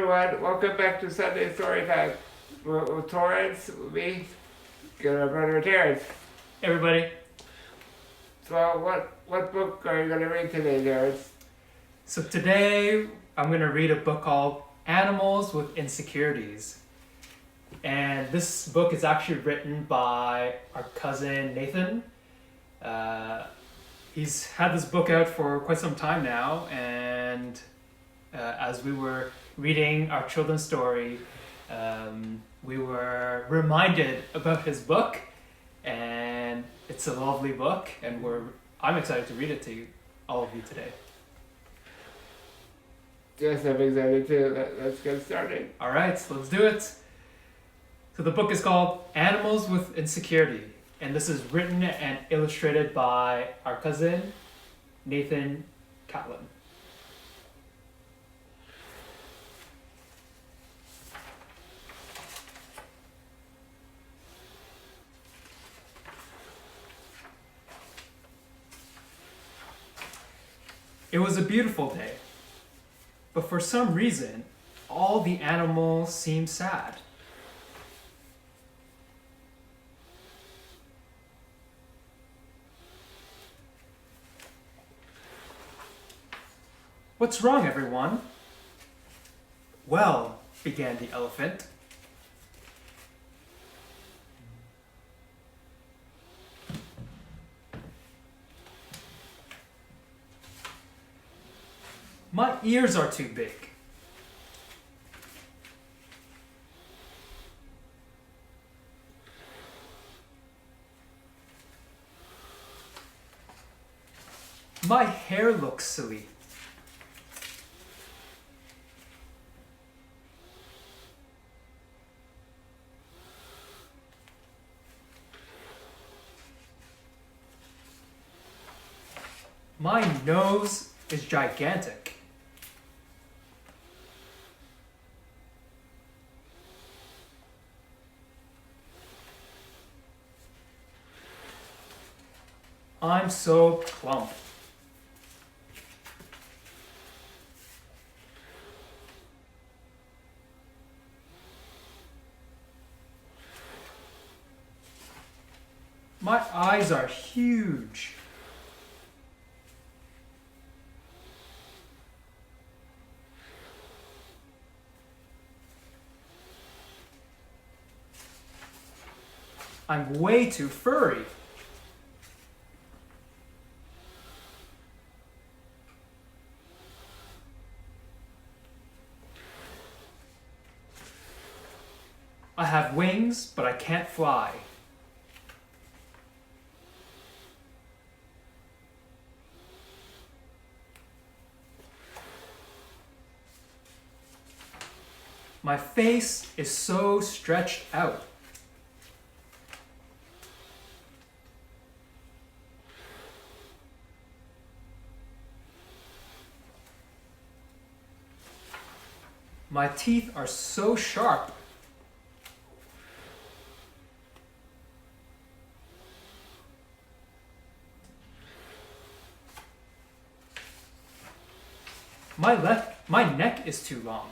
everyone. Welcome back to Sunday Storytime. With Torrance, me, and our brother Terrence. Everybody. So what book are you going to read today, Terrence? So today I'm going to read a book called Animals with Insecurities. And this book is actually written by our cousin Nathan. He's had this book out for quite some time now, and as we were reading our children's story, we were reminded about his book, and it's a lovely book, and I'm excited to read it to all of you today. Yes, I'm excited too. Let's get started. All right, so let's do it. So the book is called Animals with Insecurity, and this is written and illustrated by our cousin, Nathan Catlin. It was a beautiful day, but for some reason, all the animals seemed sad. What's wrong, everyone? Well, began the elephant. My ears are too big. My hair looks silly. My nose is gigantic. I'm so plump. My eyes are huge. I'm way too furry. I have wings, but I can't fly. My face is so stretched out. My teeth are so sharp. My neck is too long.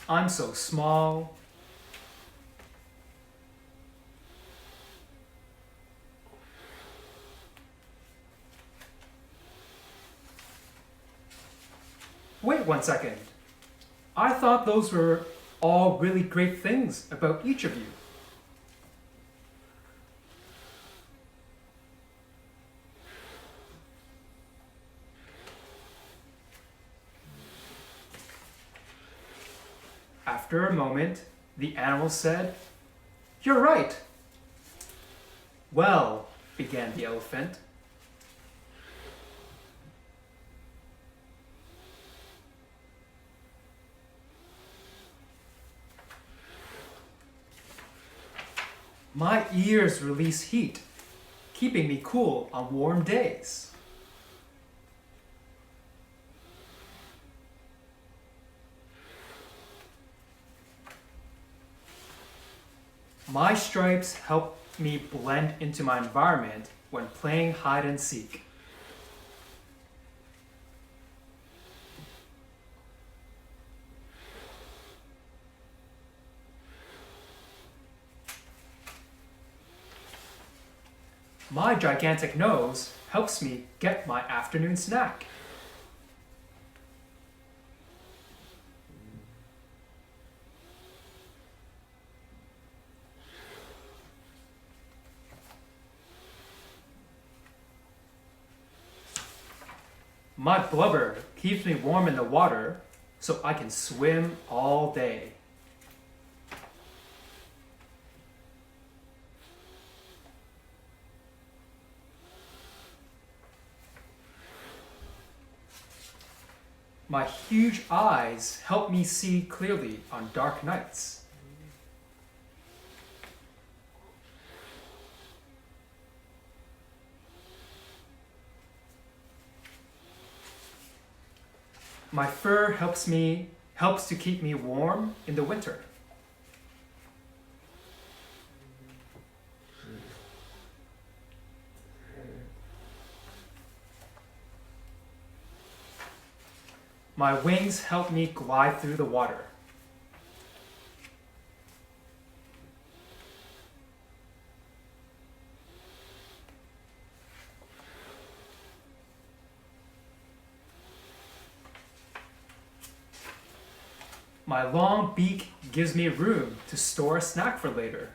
I'm so small. Wait 1 second. I thought those were all really great things about each of you. After a moment, the animal said, "You're right." Well, began the elephant. My ears release heat, keeping me cool on warm days. My stripes help me blend into my environment when playing hide and seek. My gigantic nose helps me get my afternoon snack. My blubber keeps me warm in the water so I can swim all day. My huge eyes help me see clearly on dark nights. My fur helps to keep me warm in the winter. My wings help me glide through the water. My long beak gives me room to store a snack for later.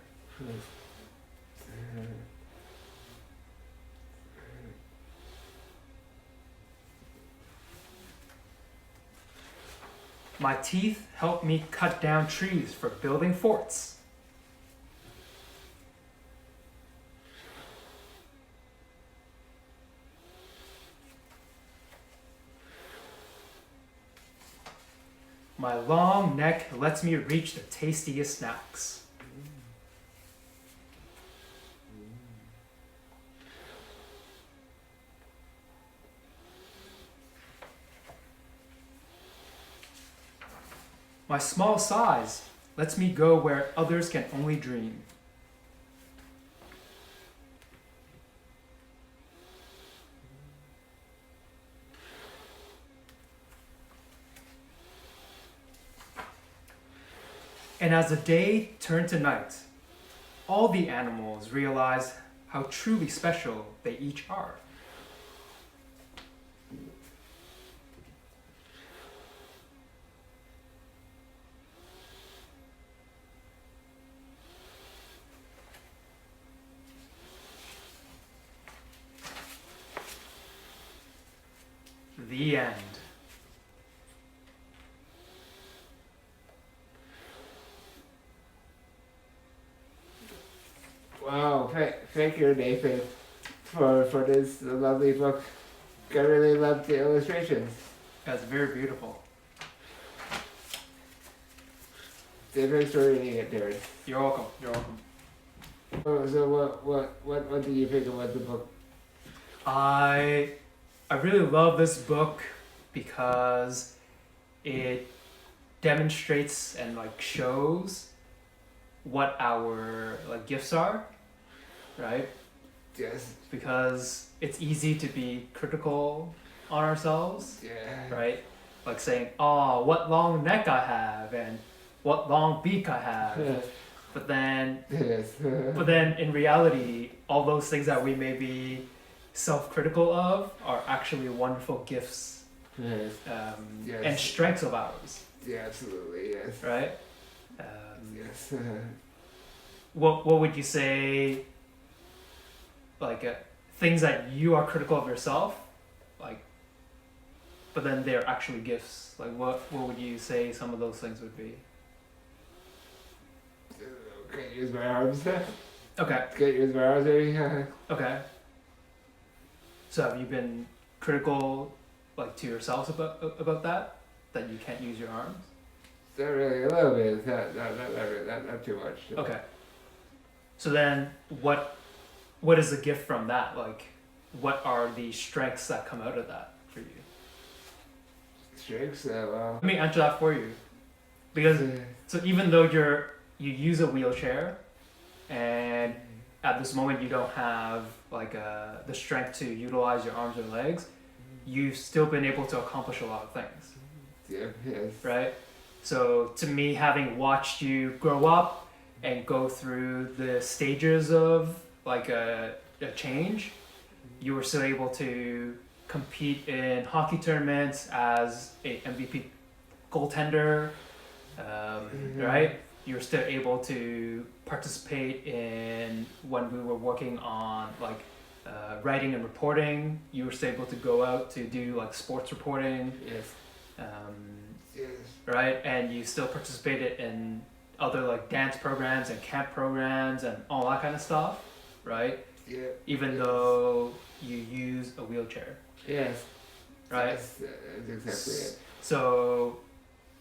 My teeth help me cut down trees for building forts. My long neck lets me reach the tastiest snacks. My small size lets me go where others can only dream. And as the day turned to night, all the animals realized how truly special they each are. The end. Wow, thank you, Nathan, for this lovely book. I really loved the illustrations. That's very beautiful. Thanks for reading it, Darren. You're welcome. You're welcome. So what did you think about the book? I really love this book because it demonstrates and shows what our gifts are, right? Yes. Because it's easy to be critical on ourselves, Yeah. right? Like saying, "Oh, what long neck I have," and "What long beak I have." But then Yes. in reality, all those things that we may be self-critical of are actually wonderful gifts Yes. Yes. and strengths of ours, Yeah, absolutely. Yes. right? Yes. What would you say, things that you are critical of yourself, but then they're actually gifts? What would you say some of those things would be? Can't use my arms. Okay. Can't use my arms, maybe. Okay. So have you been critical, to yourselves about that you can't use your arms? Not really, a little bit. Not too much. Okay. So then, what is the gift from that? What are the strengths that come out of that for you? Strengths. Well. Let me answer that for you, because so even though you use a wheelchair, and at this moment you don't have like the strength to utilize your arms or legs, you've still been able to accomplish a lot of things. Yeah, yes. Right? So to me, having watched you grow up and go through the stages of like a change, you were still able to compete in hockey tournaments as a MVP goaltender, right? You were still able to participate in when we were working on like writing and reporting. You were still able to go out to do like sports reporting. Yes. Yes. Right? And you still participated in other like dance programs and camp programs and all that kind of stuff, right? Yeah. Even though you use a wheelchair. Yes. Right? That's exactly it. So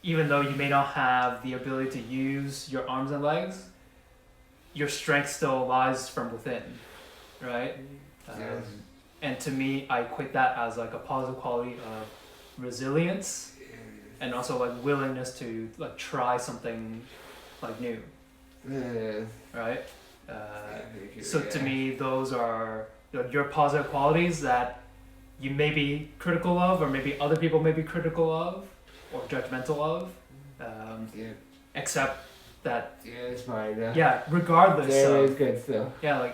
even though you may not have the ability to use your arms and legs, your strength still lies from within, right? Yes. And to me, I equate that as like a positive quality of resilience and also like willingness to like try something like new, Yes. right? Thank you. So to me, those are your positive qualities that you may be critical of, or maybe other people may be critical of, or judgmental of. Yeah. Except that, Yeah, it's fine. regardless There is of, good still.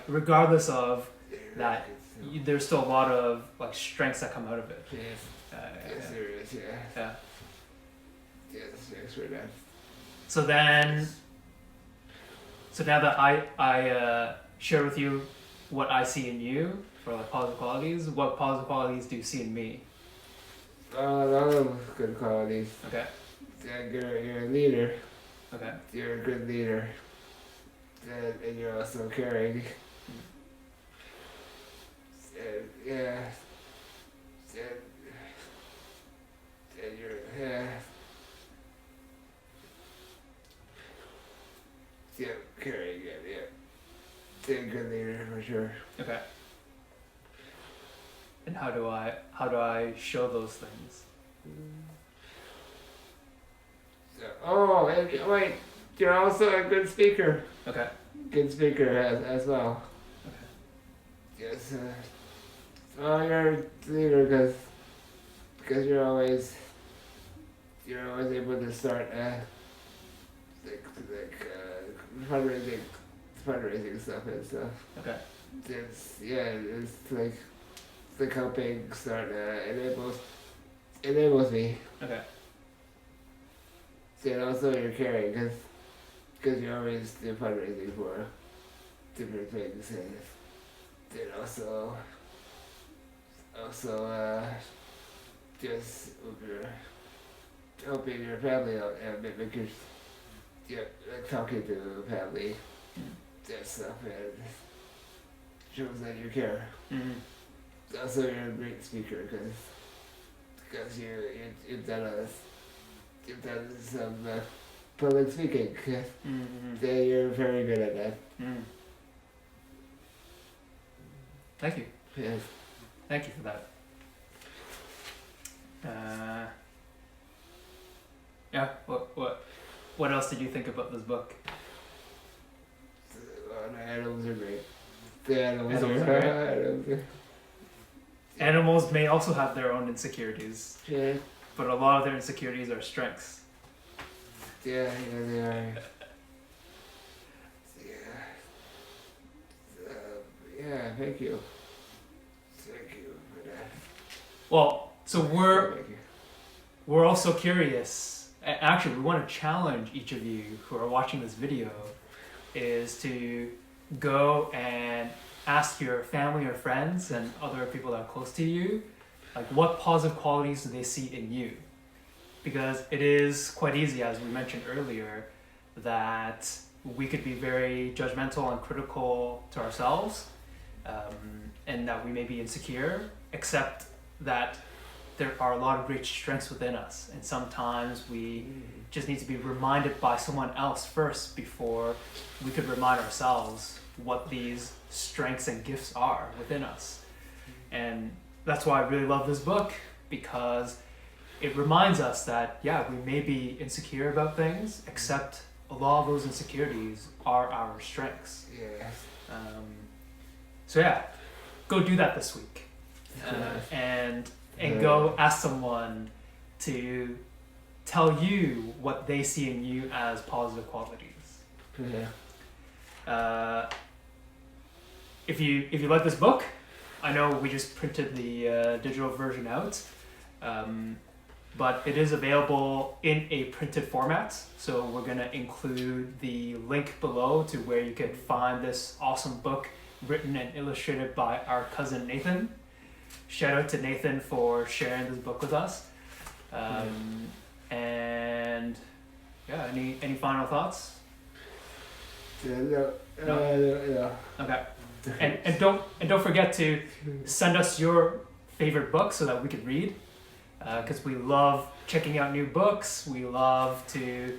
regardless of There is that, good still. there's still a lot of like strengths that come out of it. Yes. Yes, there is. Yeah. Yeah. Yes, thanks for that. So then, so now that I share with you what I see in you for like positive qualities, what positive qualities do you see in me? A lot of good qualities. Okay. Yeah, you're a leader. Okay. You're a good leader. And you're also caring. And, yeah. And you're, yeah. Yeah, caring, yeah. You're a good leader for sure. Okay. And how do I show those things? Oh, and wait, you're also a good speaker. Okay. Good speaker as well. Okay. Yes. Well, you're a leader because you're always able to start fundraising stuff and stuff. Okay. It's like helping start enables me. Okay. And also you're caring because you always do fundraising for different things and also just helping your family out and because like talking to family and stuff and shows that you care. Mm-hmm. Also you're a great speaker because you've done some public speaking. Mm-hmm. So you're very good at that. Mm. Thank you. Yes. Thank you for that. Yeah. What else did you think about this book? The animals are great. The animals Animals are are great. animals are- Animals may also have their own insecurities, Yeah. but a lot of their insecurities are strengths. Yeah, they are. Yeah, thank you. Thank you for that. Well, so Thank you. we're also curious. Actually, we want to challenge each of you who are watching this video is to go and ask your family or friends and other people that are close to you, like what positive qualities do they see in you? Because it is quite easy, as we mentioned earlier, that we could be very judgmental and critical to ourselves, and that we may be insecure, except that there are a lot of great strengths within us, and sometimes we just need to be reminded by someone else first before we could remind ourselves what these strengths and gifts are within us. And that's why I really love this book, because it reminds us that we may be insecure about things, except a a lot of those insecurities are our strengths. Yeah. So yeah, go do that this week, and go ask someone to tell you what they see in you as positive qualities. Yeah. If you like this book, I know we just printed the digital version out, but it is available in a printed format. So we're gonna include the link below to where you can find this awesome book written and illustrated by our cousin Nathan. Shout out to Nathan for sharing this book with us. And yeah, any final thoughts? No. Okay. And don't forget to send us your favorite book so that we can read, because we love checking out new books. We love to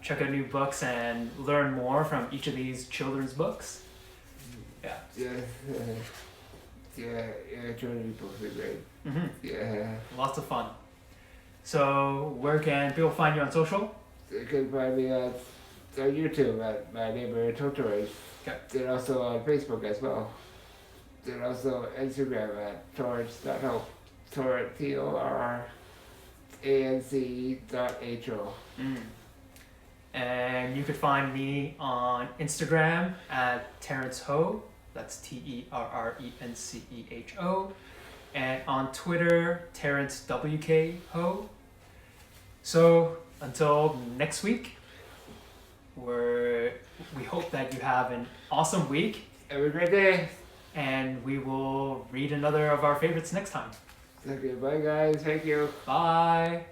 check out new books and learn more from each of these children's books. Children's books are great. Mm-hmm. Yeah. Lots of fun. So where can people find you on social? You can find me on YouTube at my neighborhood Totoys. Okay. Then also on Facebook as well. Then also Instagram at torrance.hope. TORRANC.HO. And you could find me on Instagram at Terrence Ho. That's TERRENCEHO. And on Twitter, Terrence WK Ho. So until next week, we hope that you have an awesome week. Have a great day. And we will read another of our favorites next time. Okay, bye guys. Thank you. Bye.